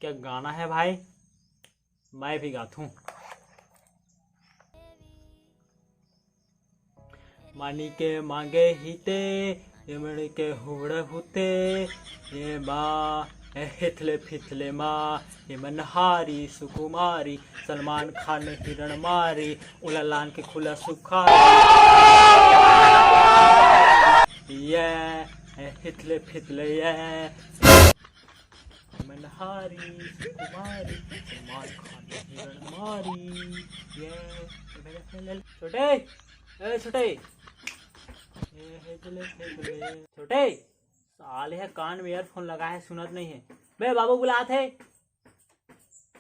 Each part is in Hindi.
क्या गाना है भाई, मैं भी गाता हूँ। मानी के मांगे हिते यमण के हुड़ हुते ये माँ हिथले फिथले माँ ये मनहारी सुकुमारी सलमान खान ने हिरण मारी उलालान के खुला सुखा ये हिथले फिथले ये मनहारी सुकुमारी सलमान खान ने हिरण मारी ये छोटे छोटे छोटे साले है, कान में ईयरफोन लगा है, सुनत नहीं है बे। बाबू बुलात है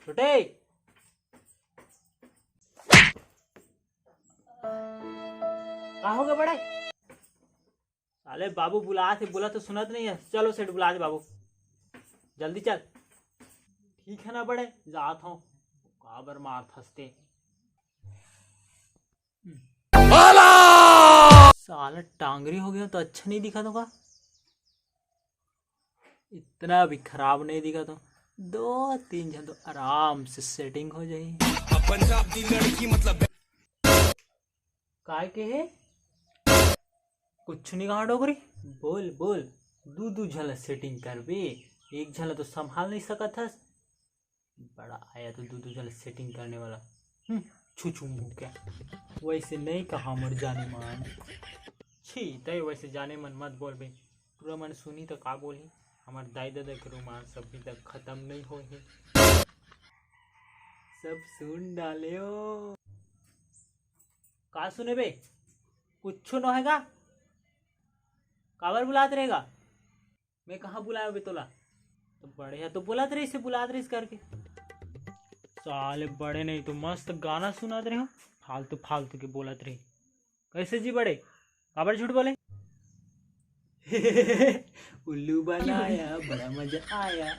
छोटे। कहा हो गए बड़े साले, बाबू बुलात है, बोला तो सुनत नहीं है। चलो सेठ बुला दे बाबू, जल्दी चल। ठीक है ना बड़े, जात हूँ। काबर मार फंसते साला, टांगरी हो गया तो अच्छा नहीं दिखा होगा, इतना भी खराब नहीं दिखा तो 2-3 जन तो आराम से सेटिंग हो जाएगी। पंजाब दी लड़की मतलब काय के है, कुछ नहीं कहा डोगरी, बोल बोल। दू झल सेटिंग कर बे, एक झल तो संभाल नहीं सका था, बड़ा आया तो दू झल सेटिंग करने वाला। छू मुँह क्या, वैसे नहीं कहा मर जाने मान। छी तय वैसे जाने मन मत बोल बे, पूरा मन सुनी तो का बोली। हमार दाई दादा के रोमांस अभी तक खत्म नहीं हो है, सब सुन डाले हो। का सुने बे, कुछ न होगा, काबर बुलाते रहेगा। मैं कहाँ बुलाया बे तोला, तो बड़े है तो बुलाते रही से, बुलाते रही करके। साले बड़े नहीं तो मस्त गाना सुनाते रहे हो, फालतू फालतू के बोलत रही। कैसे जी बड़े, काबर झूठ बोले। उल्लू बनाया बड़ा मजा आया।